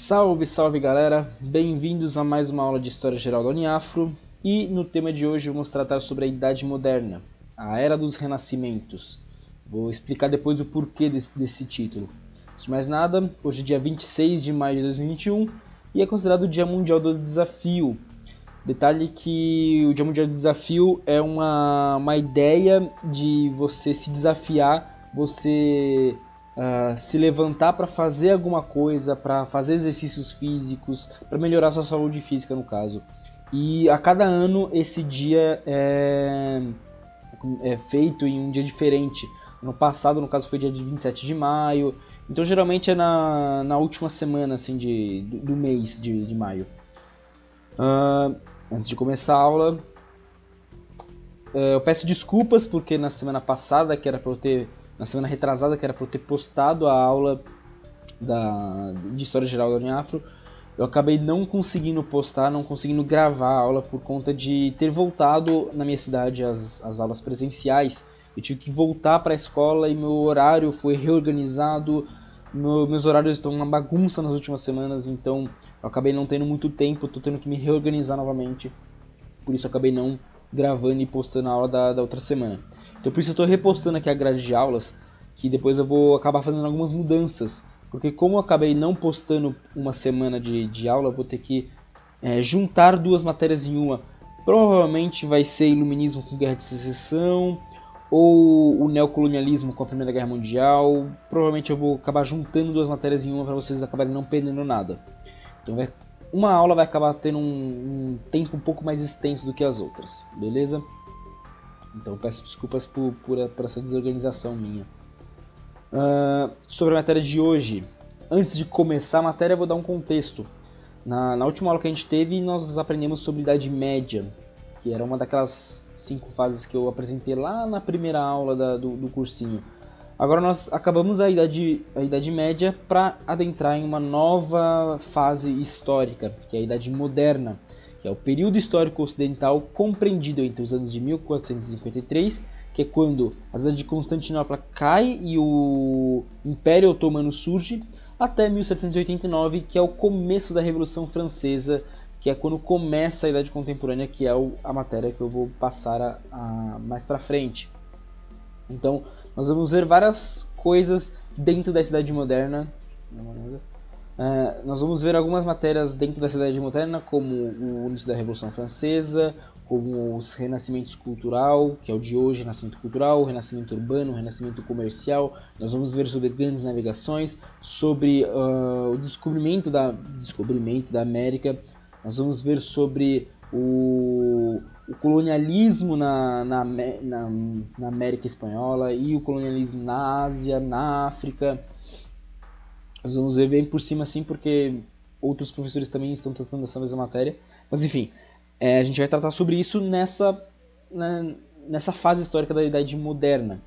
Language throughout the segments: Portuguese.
Salve, salve galera! Bem-vindos a mais uma aula de História Geral da Uniafro e no tema de hoje vamos tratar sobre a Idade Moderna, a Era dos Renascimentos. Vou explicar depois o porquê desse título. Antes de mais nada, hoje é dia 26 de maio de 2021 e é considerado o Dia Mundial do Desafio. Detalhe que o Dia Mundial do Desafio é uma ideia de você se desafiar, você se levantar para fazer alguma coisa, para fazer exercícios físicos, para melhorar sua saúde física no caso. E a cada ano esse dia é feito em um dia diferente. No passado, no caso, foi dia de 27 de maio. Então geralmente é na última semana assim, do mês de maio. Antes de começar a aula, eu peço desculpas porque na semana passada, na semana retrasada, que era para eu ter postado a aula de História Geral da Uniafro, eu acabei não conseguindo postar, não conseguindo gravar a aula por conta de ter voltado na minha cidade as aulas presenciais. Eu tive que voltar para a escola e meu horário foi reorganizado. Meus horários estão uma bagunça nas últimas semanas, então eu acabei não tendo muito tempo, estou tendo que me reorganizar novamente. Por isso eu acabei não gravando e postando a aula da outra semana. Então por isso eu estou repostando aqui a grade de aulas, que depois eu vou acabar fazendo algumas mudanças. Porque como eu acabei não postando uma semana de aula, eu vou ter que juntar duas matérias em uma. Provavelmente vai ser Iluminismo com Guerra de Secessão, ou o Neocolonialismo com a Primeira Guerra Mundial. Provavelmente eu vou acabar juntando duas matérias em uma para vocês acabarem não perdendo nada. Então uma aula vai acabar tendo um tempo um pouco mais extenso do que as outras, beleza? Então peço desculpas por essa desorganização minha. Sobre a matéria de hoje, antes de começar a matéria eu vou dar um contexto. Na última aula que a gente teve, nós aprendemos sobre Idade Média, que era uma daquelas 5 fases que eu apresentei lá na primeira aula do cursinho. Agora nós acabamos a Idade Média para adentrar em uma nova fase histórica, que é a Idade Moderna, que é o período histórico ocidental compreendido entre os anos de 1453, que é quando a cidade de Constantinopla cai e o Império Otomano surge, até 1789, que é o começo da Revolução Francesa, que é quando começa a Idade Contemporânea, que é a matéria que eu vou passar mais para frente. Então, nós vamos ver várias coisas dentro da Idade Moderna. Nós vamos ver algumas matérias dentro da Idade Moderna, como o início da Revolução Francesa, como os renascimentos cultural, que é o de hoje, renascimento cultural, renascimento urbano, renascimento comercial. Nós vamos ver sobre grandes navegações, sobre o descobrimento da América. Nós vamos ver sobre o colonialismo na América Espanhola e o colonialismo na Ásia, na África. Nós vamos ver bem por cima assim, porque outros professores também estão tratando dessa mesma matéria. Mas enfim, a gente vai tratar sobre isso nessa fase histórica da Idade Moderna.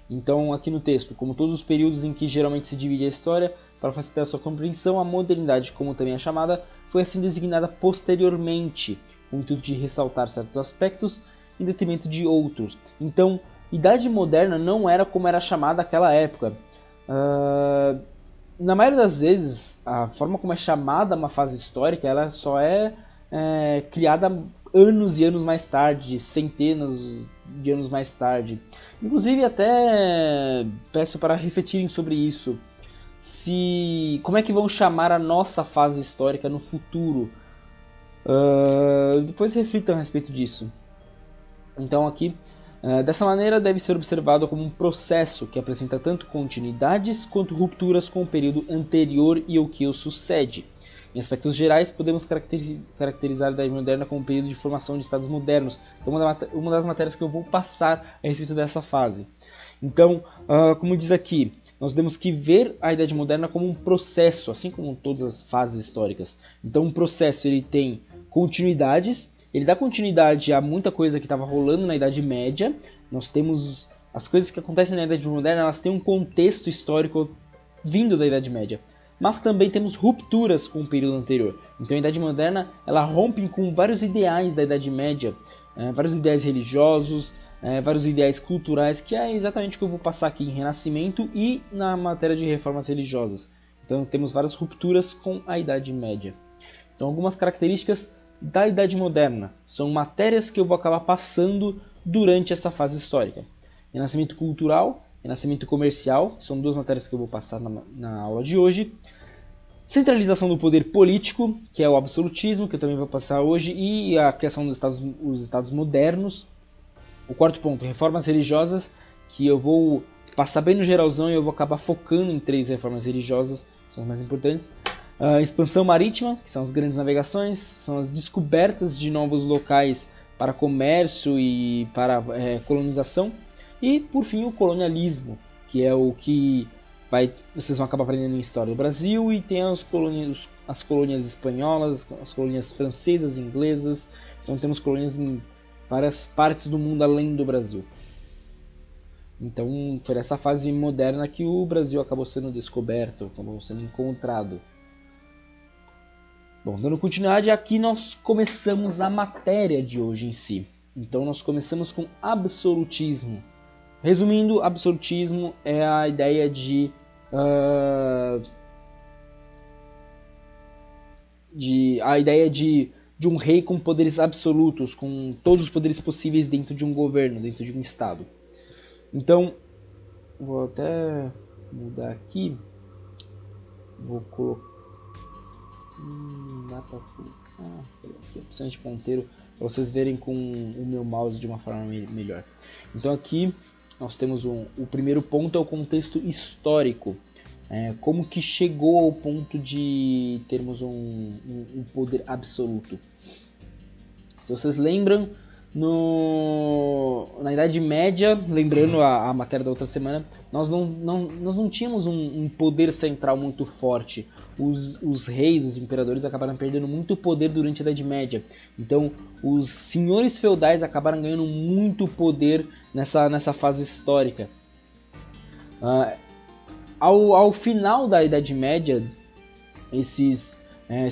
Então, aqui no texto, como todos os períodos em que geralmente se divide a história, para facilitar a sua compreensão, a modernidade, como também é chamada, foi assim designada posteriormente, com o intuito de ressaltar certos aspectos em detrimento de outros. Então, Idade Moderna não era como era chamada naquela época. Na maioria das vezes, a forma como é chamada uma fase histórica, ela só é criada anos e anos mais tarde, centenas de anos mais tarde. Inclusive, até peço para refletirem sobre isso. Como é que vão chamar a nossa fase histórica no futuro? Depois reflitam a respeito disso. Então aqui, dessa maneira deve ser observado como um processo que apresenta tanto continuidades quanto rupturas com o período anterior e o que o sucede. Em aspectos gerais, podemos caracterizar a Idade Moderna como um período de formação de estados modernos, que é uma das matérias que eu vou passar a respeito dessa fase. Então, como diz aqui, nós temos que ver a Idade Moderna como um processo, assim como todas as fases históricas. Então, um processo ele tem continuidades, ele dá continuidade a muita coisa que estava rolando na Idade Média. Nós temos as coisas que acontecem na Idade Moderna, elas têm um contexto histórico vindo da Idade Média. Mas também temos rupturas com o período anterior. Então a Idade Moderna ela rompe com vários ideais da Idade Média, vários ideais religiosos, vários ideais culturais, que é exatamente o que eu vou passar aqui em Renascimento e na matéria de reformas religiosas. Então temos várias rupturas com a Idade Média. Então algumas características da Idade Moderna são matérias que eu vou acabar passando durante essa fase histórica. Renascimento cultural, renascimento comercial, são duas matérias que eu vou passar na aula de hoje. Centralização do poder político, que é o absolutismo, que eu também vou passar hoje, e a criação dos estados modernos. O quarto ponto, reformas religiosas, que eu vou passar bem no geralzão e eu vou acabar focando em 3 reformas religiosas, que são as mais importantes. Expansão marítima, que são as grandes navegações, são as descobertas de novos locais para comércio e para colonização. E, por fim, o colonialismo, que é o que vocês vão acabar aprendendo em história do Brasil, e tem as colônias espanholas, as colônias francesas, inglesas. Então temos colônias em várias partes do mundo além do Brasil. Então foi nessa fase moderna que o Brasil acabou sendo descoberto, acabou sendo encontrado. Bom, dando continuidade, aqui nós começamos a matéria de hoje em si. Então nós começamos com absolutismo. Resumindo, absolutismo é a ideia de um rei com poderes absolutos, com todos os poderes possíveis dentro de um governo, dentro de um estado. Então, vou até mudar aqui. Vou colocar... dá pra colocar aqui, opção de ponteiro, para vocês verem com o meu mouse de uma forma melhor. Então aqui nós temos o primeiro ponto, é o contexto histórico. Como que chegou ao ponto de termos um poder absoluto. Se vocês lembram, na Idade Média, lembrando a matéria da outra semana, nós não tínhamos um poder central muito forte. Os reis, os imperadores acabaram perdendo muito poder durante a Idade Média. Então os senhores feudais acabaram ganhando muito poder nessa fase histórica. Ao final da Idade Média, esses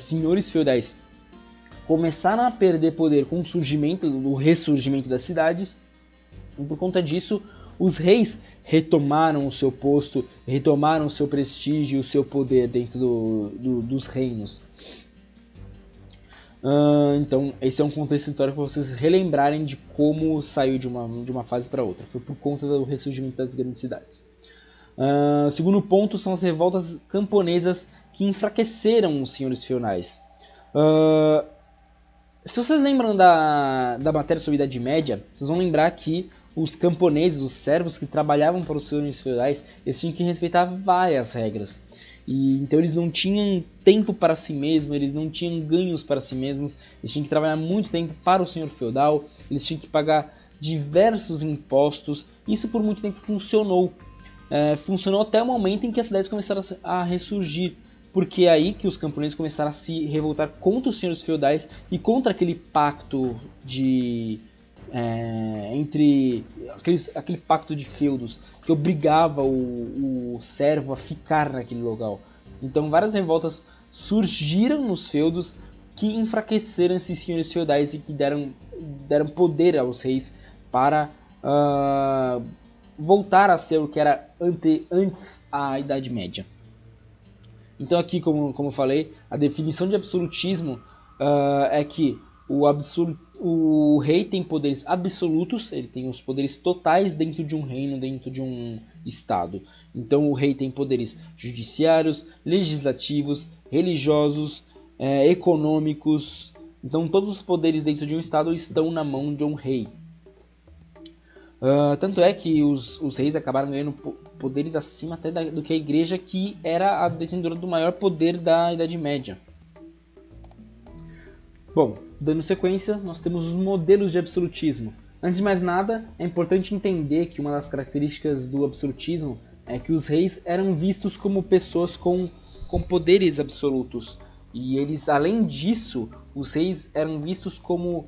senhores feudais começaram a perder poder com o ressurgimento das cidades, e por conta disso os reis retomaram o seu posto, retomaram o seu prestígio e o seu poder dentro dos reinos. Então esse é um contexto histórico para vocês relembrarem de como saiu de uma fase para outra. Foi por conta do ressurgimento das grandes cidades. O segundo ponto são as revoltas camponesas que enfraqueceram os senhores feudais. Se vocês lembram da matéria sobre a Idade Média, vocês vão lembrar que os camponeses, os servos que trabalhavam para os senhores feudais, eles tinham que respeitar várias regras. Então eles não tinham tempo para si mesmos, eles não tinham ganhos para si mesmos, eles tinham que trabalhar muito tempo para o senhor feudal, eles tinham que pagar diversos impostos. Isso por muito tempo funcionou. Funcionou até o momento em que as cidades começaram a ressurgir. Porque é aí que os camponeses começaram a se revoltar contra os senhores feudais e contra aquele pacto aquele pacto de feudos que obrigava o servo a ficar naquele local. Então várias revoltas surgiram nos feudos que enfraqueceram esses senhores feudais e que deram poder aos reis para voltar a ser o que era antes a Idade Média. Então aqui, como eu falei, a definição de absolutismo é que o rei tem poderes absolutos, ele tem os poderes totais dentro de um reino, dentro de um estado. Então o rei tem poderes judiciários, legislativos, religiosos, econômicos. Então todos os poderes dentro de um estado estão na mão de um rei. Tanto é que os reis acabaram ganhando poderes acima até do que a igreja, que era a detentora do maior poder da Idade Média. Bom, dando sequência, nós temos os modelos de absolutismo. Antes de mais nada, é importante entender que uma das características do absolutismo é que os reis eram vistos como pessoas com poderes absolutos. E eles, além disso, os reis eram vistos como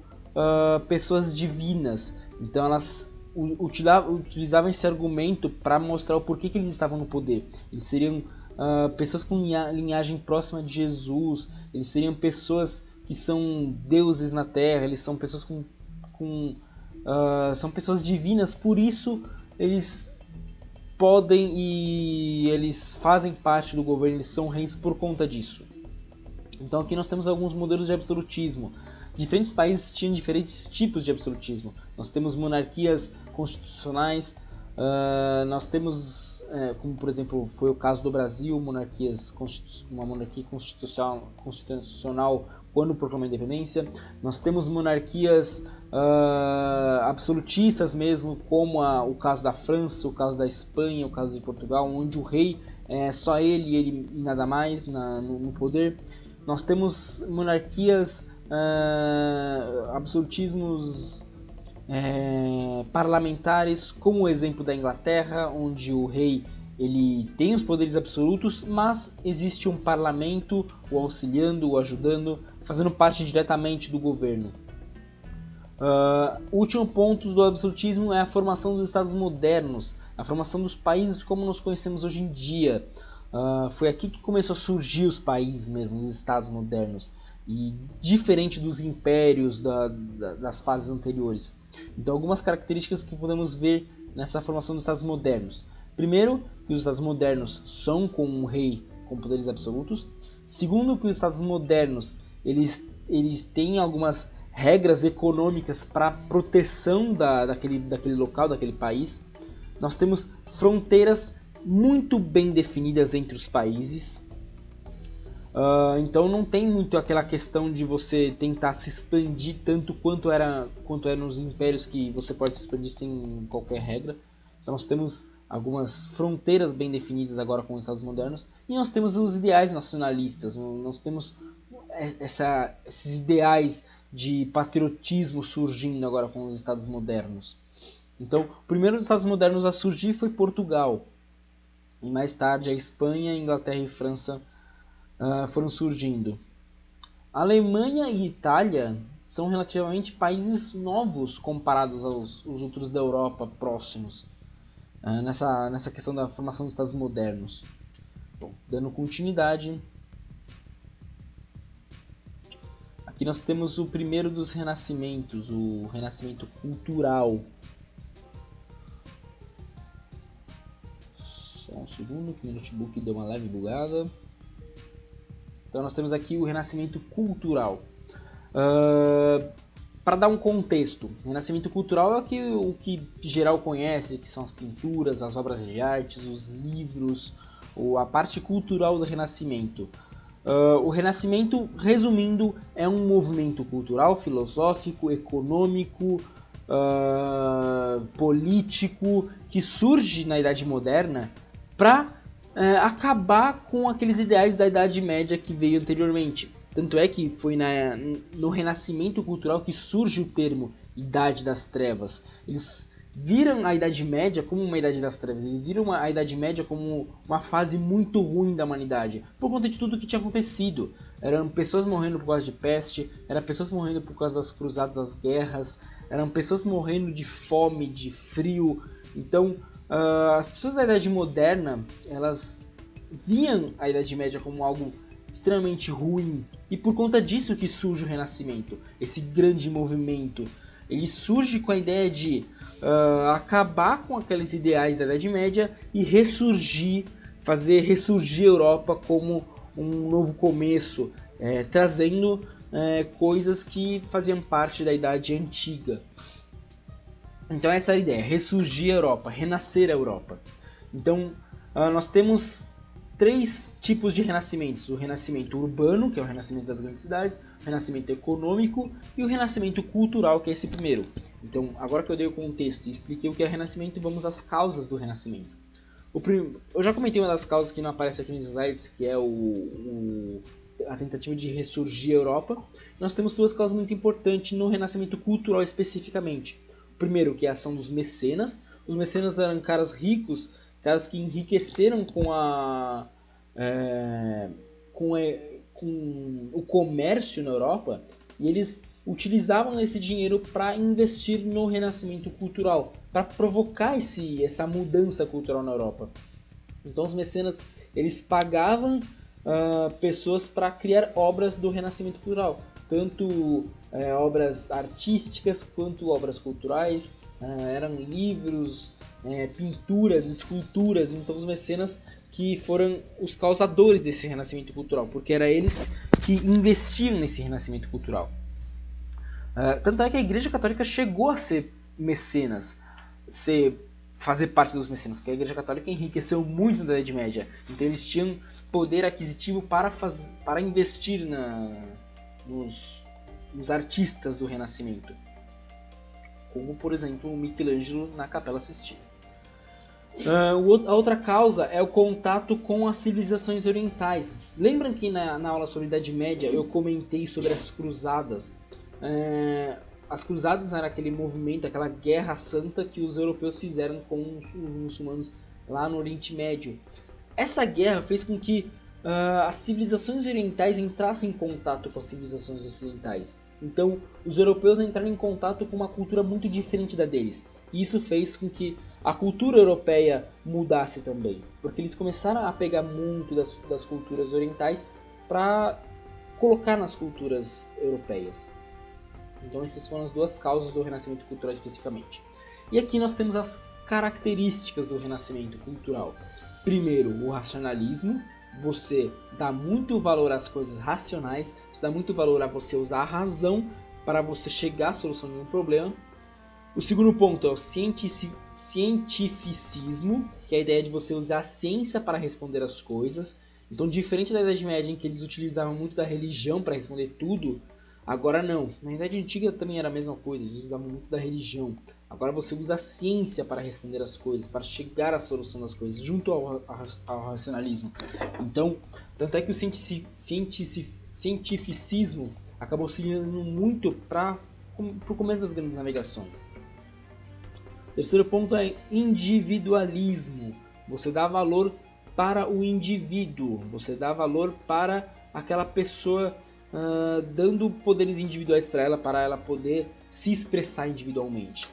pessoas divinas. Então elas utilizavam esse argumento para mostrar o porquê que eles estavam no poder. Eles seriam pessoas com linhagem próxima de Jesus, eles seriam pessoas que são deuses na terra, eles são pessoas são pessoas divinas, por isso eles podem e eles fazem parte do governo, eles são reis por conta disso. Então aqui nós temos alguns modelos de absolutismo. Diferentes países tinham diferentes tipos de absolutismo. Nós temos monarquias constitucionais, nós temos, como por exemplo foi o caso do Brasil, uma monarquia constitucional quando proclamou a independência. Nós temos monarquias absolutistas mesmo, como o caso da França, o caso da Espanha, o caso de Portugal, onde o rei é só ele e nada mais no poder. Nós temos monarquias, absolutismos parlamentares, como o exemplo da Inglaterra, onde o rei ele tem os poderes absolutos, mas existe um parlamento o auxiliando, o ajudando, fazendo parte diretamente do governo. O último ponto do absolutismo é a formação dos estados modernos, a formação dos países como nós conhecemos hoje em dia. Foi aqui que começou a surgir os países mesmo, os estados modernos, e diferente dos impérios das fases anteriores. Então, algumas características que podemos ver nessa formação dos estados modernos. Primeiro, que os estados modernos são com um rei com poderes absolutos. Segundo, que os estados modernos eles têm algumas regras econômicas para proteção daquele local, daquele país. Nós temos fronteiras muito bem definidas entre os países. Então não tem muito aquela questão de você tentar se expandir tanto quanto era nos impérios, que você pode se expandir sem qualquer regra. Então nós temos algumas fronteiras bem definidas agora com os estados modernos, e nós temos os ideais nacionalistas, nós temos esses ideais de patriotismo surgindo agora com os estados modernos. Então o primeiro dos estados modernos a surgir foi Portugal, e mais tarde a Espanha, Inglaterra e França foram surgindo. A Alemanha e Itália são relativamente países novos comparados aos outros da Europa próximos, nessa questão da formação dos estados modernos. Bom, dando continuidade, aqui nós temos o primeiro dos renascimentos, o renascimento cultural. Só um segundo que o notebook deu uma leve bugada. Então nós temos aqui o renascimento cultural. Para dar um contexto, renascimento cultural é o que geral conhece, que são as pinturas, as obras de artes, os livros, a parte cultural do renascimento. O renascimento, resumindo, é um movimento cultural, filosófico, econômico, político, que surge na Idade Moderna para acabar com aqueles ideais da Idade Média que veio anteriormente. Tanto é que foi no Renascimento Cultural que surge o termo Idade das Trevas. Eles viram a Idade Média como uma Idade das Trevas, eles viram a Idade Média como uma fase muito ruim da humanidade, por conta de tudo que tinha acontecido. Eram pessoas morrendo por causa de peste, eram pessoas morrendo por causa das cruzadas, das guerras, eram pessoas morrendo de fome, de frio. Então, as pessoas da Idade Moderna, elas viam a Idade Média como algo extremamente ruim, e por conta disso que surge o Renascimento, esse grande movimento. Ele surge com a ideia de acabar com aqueles ideais da Idade Média e fazer ressurgir a Europa como um novo começo, trazendo coisas que faziam parte da Idade Antiga. Então essa é a ideia, ressurgir a Europa, renascer a Europa. Então nós temos 3 tipos de renascimentos: o renascimento urbano, que é o renascimento das grandes cidades, o renascimento econômico e o renascimento cultural, que é esse primeiro. Então, agora que eu dei o contexto e expliquei o que é renascimento, vamos às causas do renascimento. Eu já comentei uma das causas que não aparece aqui nos slides, que é a tentativa de ressurgir a Europa. Nós temos 2 causas muito importantes no renascimento cultural especificamente. O primeiro, que é a ação dos mecenas. Os mecenas eram caras ricos, caras que enriqueceram com o comércio na Europa, e eles utilizavam esse dinheiro para investir no renascimento cultural, para provocar essa mudança cultural na Europa. Então os mecenas eles pagavam pessoas para criar obras do renascimento cultural, tanto obras artísticas quanto obras culturais. eram livros, pinturas, esculturas. Então os mecenas que foram os causadores desse renascimento cultural, porque era eles que investiam nesse renascimento cultural. Tanto é que a Igreja Católica chegou a ser mecenas, fazer parte dos mecenas, porque a Igreja Católica enriqueceu muito na Idade Média. Então eles tinham poder aquisitivo para investir nos artistas do Renascimento, como por exemplo o Michelangelo na Capela Sistina. A outra causa é o contato com as civilizações orientais. Lembram que na aula sobre a Idade Média eu comentei sobre as cruzadas? As cruzadas eram aquele movimento, aquela guerra santa que os europeus fizeram com os muçulmanos lá no Oriente Médio. Essa guerra fez com que as civilizações orientais entrassem em contato com as civilizações ocidentais. Então, os europeus entraram em contato com uma cultura muito diferente da deles. E isso fez com que a cultura europeia mudasse também, porque eles começaram a pegar muito das culturas orientais para colocar nas culturas europeias. Então essas foram as duas causas do renascimento cultural especificamente. E aqui nós temos as características do renascimento cultural. Primeiro, o racionalismo. Você dá muito valor às coisas racionais, você dá muito valor a você usar a razão para você chegar à solução de um problema. O segundo ponto é o cientificismo, que é a ideia de você usar a ciência para responder as coisas. Então, diferente da Idade Média, em que eles utilizavam muito da religião para responder tudo, agora não. Na Idade Antiga também era a mesma coisa, eles usavam muito da religião. Agora você usa a ciência para responder as coisas, para chegar à solução das coisas, junto ao racionalismo. Então, tanto é que o cientificismo acabou se ligando muito para o começo das grandes navegações. O terceiro ponto é individualismo. Você dá valor para o indivíduo, você dá valor para aquela pessoa, dando poderes individuais para ela poder se expressar individualmente.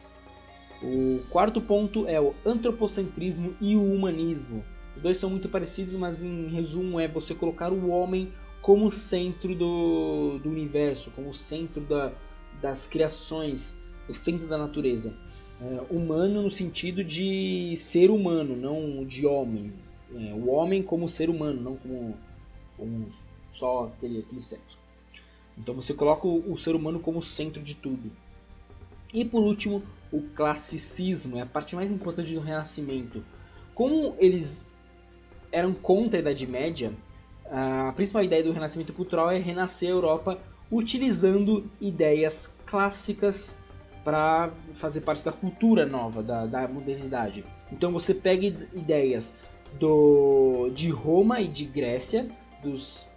O quarto ponto é o antropocentrismo e o humanismo. Os dois são muito parecidos, mas em resumo é você colocar o homem como centro do universo, como centro das criações, o centro da natureza. Humano no sentido de ser humano, não de homem. O homem como ser humano, não como só aquele sexo. Então você coloca o ser humano como centro de tudo. E por último, o classicismo, é a parte mais importante do Renascimento. Como eles eram contra a Idade Média, a principal ideia do Renascimento cultural é renascer a Europa utilizando ideias clássicas para fazer parte da cultura nova, da modernidade. Então você pega ideias de Roma e de Grécia, dos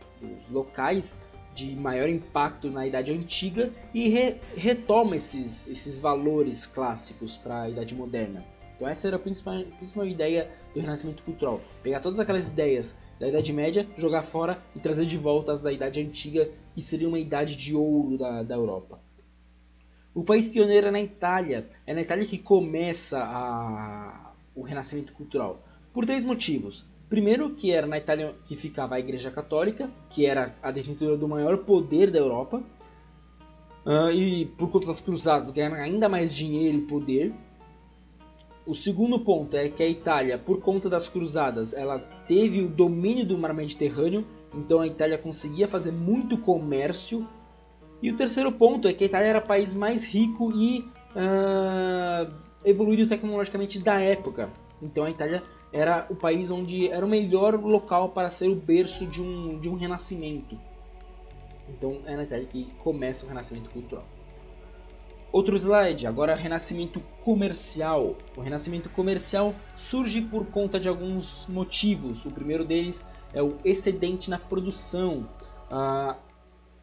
locais de maior impacto na Idade Antiga, e retoma esses valores clássicos para a Idade Moderna. Então essa era a principal ideia do Renascimento cultural. Pegar todas aquelas ideias da Idade Média, jogar fora e trazer de volta as da Idade Antiga, que seria uma idade de ouro da Europa. O país pioneiro é na Itália. É na Itália que começa o Renascimento cultural. Por 3 motivos. Primeiro, que era na Itália que ficava a Igreja Católica, que era a detentora do maior poder da Europa. E por conta das cruzadas ganharam ainda mais dinheiro e poder. O segundo ponto é que a Itália, por conta das cruzadas, ela teve o domínio do mar Mediterrâneo. Então a Itália conseguia fazer muito comércio. E o terceiro ponto é que a Itália era o país mais rico e evoluído tecnologicamente da época. Então a Itália era o país onde era o melhor local para ser o berço de um renascimento. Então é na Itália que começa o renascimento cultural. Outro slide, agora renascimento comercial. O renascimento comercial surge por conta de alguns motivos. O primeiro deles é o excedente na produção.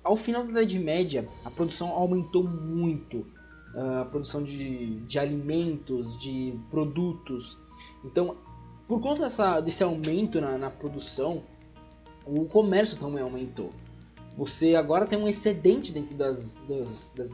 Ao final da Idade Média, a produção aumentou muito. A produção de alimentos, de produtos. Então, por conta desse aumento na produção, o comércio também aumentou. Você agora tem um excedente dentro das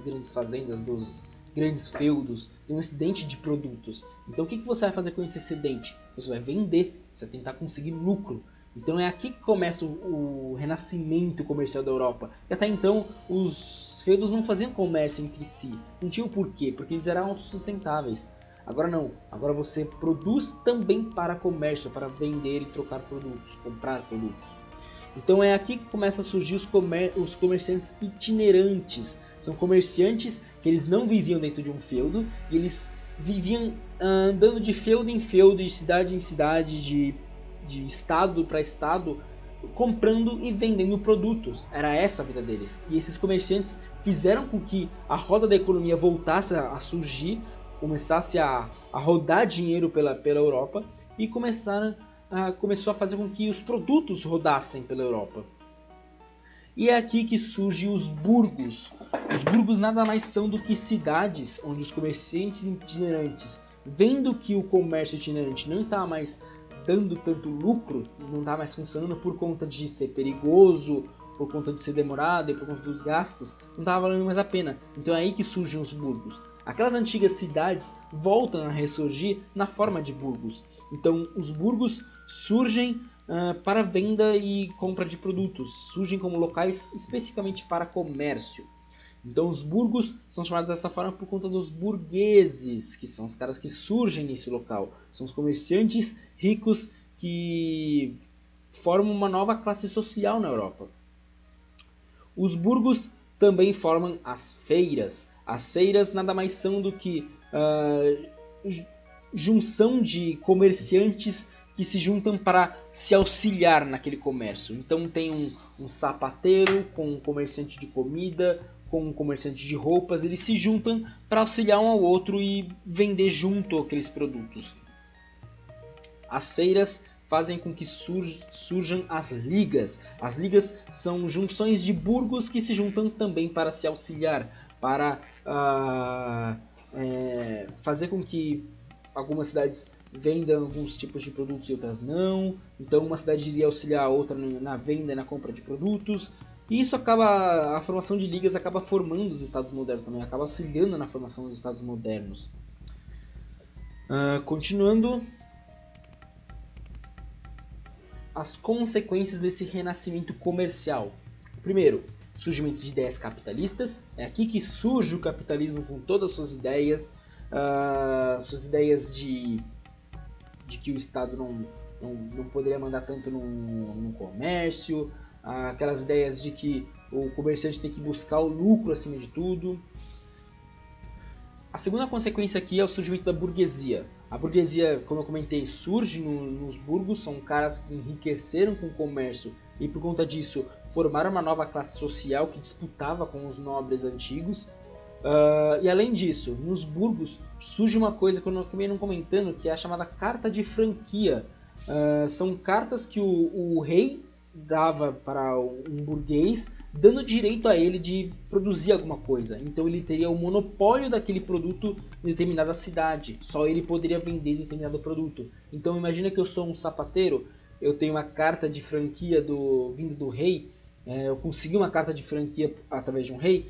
grandes fazendas, dos grandes feudos, tem um excedente de produtos. Então o que você vai fazer com esse excedente? Você vai vender, você vai tentar conseguir lucro. Então é aqui que começa o renascimento comercial da Europa. E até então os feudos não faziam comércio entre si, não tinha o porquê, porque eles eram autossustentáveis. Agora não, agora você produz também para comércio, para vender e trocar produtos, comprar produtos. Então é aqui que começa a surgir os comerciantes itinerantes. São comerciantes que eles não viviam dentro de um feudo, e eles viviam andando de feudo em feudo, de cidade em cidade, de estado para estado, comprando e vendendo produtos. Era essa a vida deles. E esses comerciantes fizeram com que a roda da economia voltasse a surgir, começasse a rodar dinheiro pela Europa, e começou a fazer com que os produtos rodassem pela Europa. E é aqui que surgem os burgos. Os burgos nada mais são do que cidades onde os comerciantes itinerantes, vendo que o comércio itinerante não estava mais dando tanto lucro, não estava mais funcionando por conta de ser perigoso, por conta de ser demorado e por conta dos gastos, não estava valendo mais a pena. Então é aí que surgem os burgos. Aquelas antigas cidades voltam a ressurgir na forma de burgos. Então os burgos surgem para venda e compra de produtos, surgem como locais especificamente para comércio. Então os burgos são chamados dessa forma por conta dos burgueses, que são os caras que surgem nesse local. São os comerciantes ricos que formam uma nova classe social na Europa. Os burgos também formam as feiras. As feiras nada mais são do que junção de comerciantes que se juntam para se auxiliar naquele comércio. Então tem um sapateiro com um comerciante de comida, com um comerciante de roupas, eles se juntam para auxiliar um ao outro e vender junto aqueles produtos. As feiras fazem com que surjam as ligas. As ligas são junções de burgos que se juntam também para se auxiliar, para fazer com que algumas cidades vendam alguns tipos de produtos e outras não. Então uma cidade iria auxiliar a outra na venda e na compra de produtos. E isso a formação de ligas acaba formando os estados modernos também, acaba auxiliando na formação dos estados modernos. Continuando, as consequências desse renascimento comercial. Primeiro, surgimento de ideias capitalistas. É aqui que surge o capitalismo com todas as suas ideias de que o Estado não poderia mandar tanto no comércio, aquelas ideias de que o comerciante tem que buscar o lucro acima de tudo. A segunda consequência aqui é o surgimento da burguesia. A burguesia, como eu comentei, surge nos burgos, são caras que enriqueceram com o comércio e por conta disso formaram uma nova classe social que disputava com os nobres antigos. E além disso, nos burgos surge uma coisa que eu acabei não comentando, que é a chamada carta de franquia. São cartas que o rei dava para um burguês, dando direito a ele de produzir alguma coisa. Então ele teria o monopólio daquele produto em determinada cidade. Só ele poderia vender determinado produto. Então imagina que eu sou um sapateiro, eu tenho uma carta de franquia vindo do rei, eu consegui uma carta de franquia através de um rei,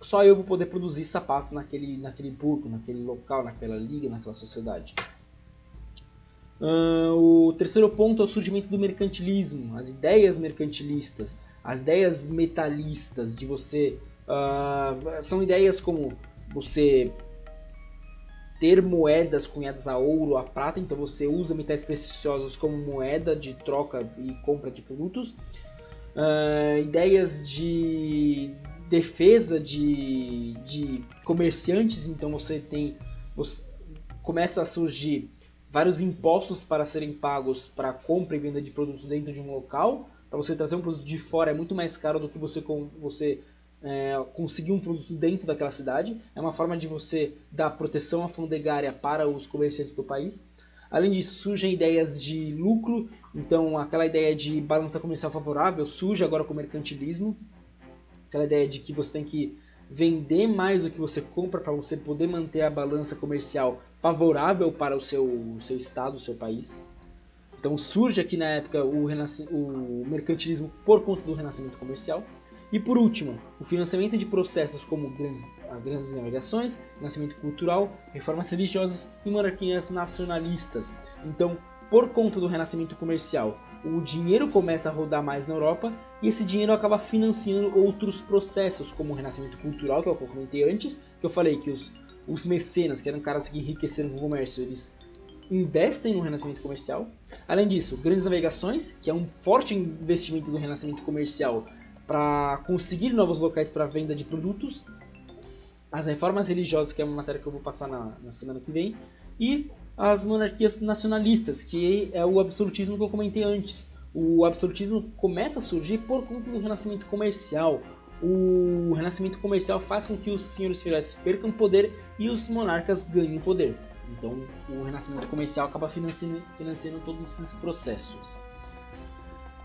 só eu vou poder produzir sapatos naquele burgo, naquele local, naquela liga, naquela sociedade. O terceiro ponto é o surgimento do mercantilismo, as ideias mercantilistas, as ideias metalistas de você... são ideias como você ter moedas cunhadas a ouro, a prata, então você usa metais preciosos como moeda de troca e compra de produtos. Ideias de defesa de comerciantes, então começa a surgir vários impostos para serem pagos para compra e venda de produtos dentro de um local. Para você trazer um produto de fora é muito mais caro do que você conseguir um produto dentro daquela cidade. É uma forma de você dar proteção alfandegária para os comerciantes do país. Além disso, surgem ideias de lucro, então aquela ideia de balança comercial favorável surge agora com o mercantilismo. Aquela ideia de que você tem que vender mais do que você compra para você poder manter a balança comercial favorável para o seu estado, o seu país. Então surge aqui na época o mercantilismo por conta do renascimento comercial. E por último, o financiamento de processos como grandes navegações, renascimento cultural, reformas religiosas e monarquias nacionalistas. Então, por conta do renascimento comercial, o dinheiro começa a rodar mais na Europa e esse dinheiro acaba financiando outros processos, como o renascimento cultural, que eu comentei antes, que eu falei que os mecenas, que eram caras que enriqueceram com o comércio, eles investem no renascimento comercial. Além disso, grandes navegações, que é um forte investimento do renascimento comercial para conseguir novos locais para venda de produtos. As reformas religiosas, que é uma matéria que eu vou passar na semana que vem. E as monarquias nacionalistas, que é o absolutismo que eu comentei antes. O absolutismo começa a surgir por conta do renascimento comercial. O renascimento comercial faz com que os senhores feudais percam poder e os monarcas ganhem poder. Então, o renascimento comercial acaba financiando todos esses processos.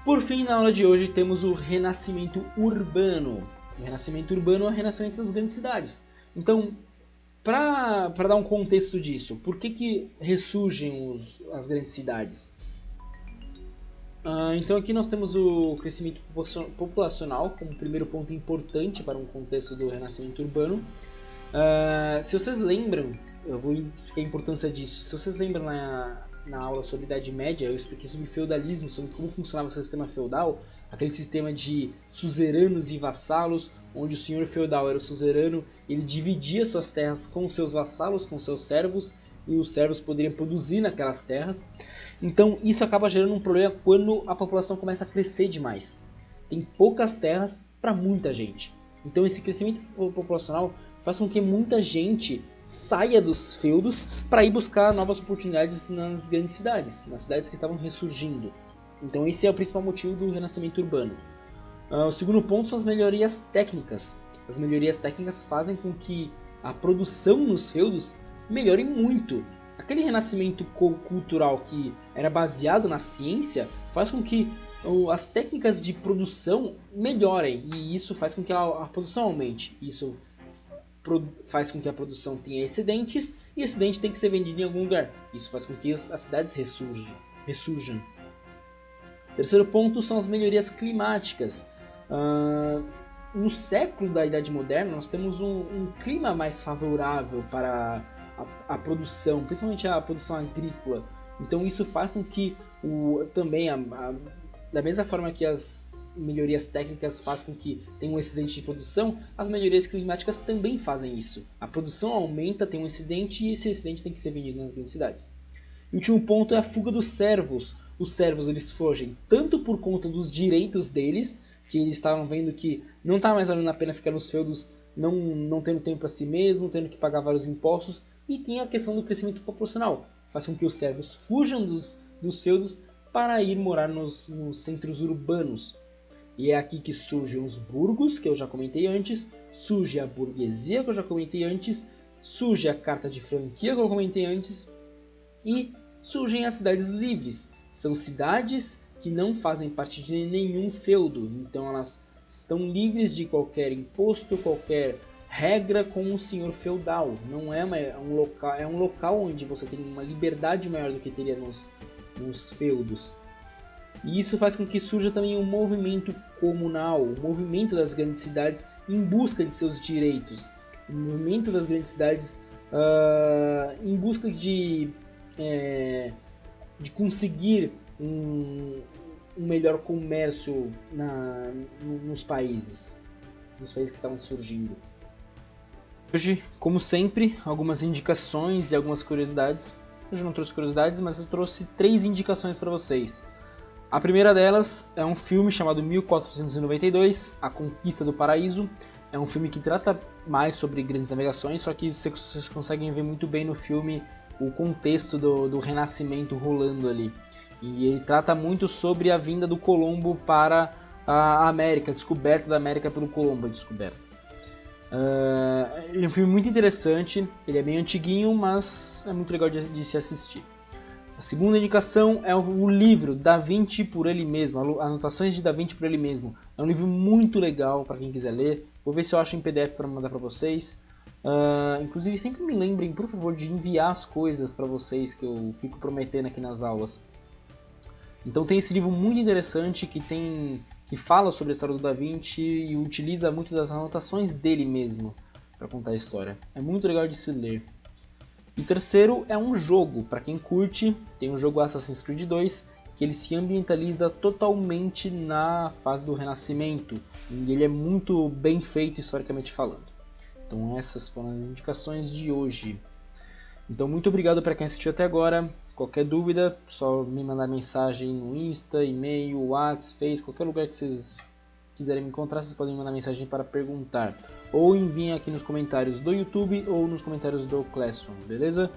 Por fim, na aula de hoje, temos o renascimento urbano. O renascimento urbano é o renascimento das grandes cidades. Então, para dar um contexto disso, por que ressurgem as grandes cidades? Então, aqui nós temos o crescimento populacional como primeiro ponto importante para um contexto do renascimento urbano. Se vocês lembram, eu vou explicar a importância disso. Se vocês lembram na aula sobre Idade Média, eu expliquei sobre feudalismo, sobre como funcionava o sistema feudal, aquele sistema de suzeranos e vassalos, onde o senhor feudal era o suzerano, ele dividia suas terras com seus vassalos, com seus servos, e os servos poderiam produzir naquelas terras. Então isso acaba gerando um problema quando a população começa a crescer demais. Tem poucas terras para muita gente. Então esse crescimento populacional faz com que muita gente saia dos feudos para ir buscar novas oportunidades nas grandes cidades, nas cidades que estavam ressurgindo. Então esse é o principal motivo do renascimento urbano. O segundo ponto são as melhorias técnicas. As melhorias técnicas fazem com que a produção nos feudos melhore muito. Aquele renascimento cultural que era baseado na ciência faz com que as técnicas de produção melhorem e isso faz com que a produção aumente. Isso faz com que a produção tenha excedentes e excedente tem que ser vendido em algum lugar. Isso faz com que as cidades ressurjam. Terceiro ponto são as melhorias climáticas. No século da Idade Moderna nós temos um clima mais favorável para a produção, principalmente a produção agrícola. Então isso faz com que também, da mesma forma que as melhorias técnicas fazem com que tenha um excedente de produção, as melhorias climáticas também fazem isso. A produção aumenta, tem um excedente e esse excedente tem que ser vendido nas grandes cidades. E o último ponto é a fuga dos servos. Os servos eles fogem tanto por conta dos direitos deles, que eles estavam vendo que não está mais valendo a pena ficar nos feudos, não tendo tempo para si mesmo, tendo que pagar vários impostos, e tem a questão do crescimento populacional. Faz com que os servos fujam dos feudos para ir morar nos centros urbanos. E é aqui que surgem os burgos, que eu já comentei antes, surge a burguesia, que eu já comentei antes, surge a carta de franquia, que eu comentei antes, e surgem as cidades livres. São cidades que não fazem parte de nenhum feudo, então elas estão livres de qualquer imposto, qualquer regra com o senhor feudal. Não é um local onde você tem uma liberdade maior do que teria nos feudos. E isso faz com que surja também um movimento comunal, o movimento das grandes cidades em busca de seus direitos, o movimento das grandes cidades em busca de conseguir um melhor comércio nos países que estavam surgindo. Hoje, como sempre, algumas indicações e algumas curiosidades. Hoje eu não trouxe curiosidades, mas eu trouxe 3 indicações para vocês. A primeira delas é um filme chamado 1492, A Conquista do Paraíso. É um filme que trata mais sobre grandes navegações, só que vocês conseguem ver muito bem no filme o contexto do Renascimento rolando ali. E ele trata muito sobre a vinda do Colombo para a América, a descoberta da América pelo Colombo. Ele é um filme muito interessante, ele é bem antiguinho, mas é muito legal de se assistir. A segunda indicação é o livro Da Vinci por ele mesmo, Anotações de Da Vinci por ele mesmo. É um livro muito legal para quem quiser ler. Vou ver se eu acho em PDF para mandar para vocês. Inclusive sempre me lembrem, por favor, de enviar as coisas para vocês que eu fico prometendo aqui nas aulas. Então tem esse livro muito interessante que fala sobre a história do Da Vinci e utiliza muito das anotações dele mesmo para contar a história. É muito legal de se ler. E o terceiro é um jogo, para quem curte, tem o jogo Assassin's Creed 2, que ele se ambientaliza totalmente na fase do Renascimento, e ele é muito bem feito historicamente falando. Então essas foram as indicações de hoje. Então muito obrigado para quem assistiu até agora. Qualquer dúvida, só me mandar mensagem no Insta, e-mail, WhatsApp, Face, qualquer lugar que vocês quiserem me encontrar, vocês podem me mandar mensagem para perguntar. Ou enviem aqui nos comentários do YouTube ou nos comentários do Classroom, beleza?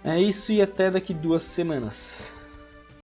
É isso e até daqui 2 semanas.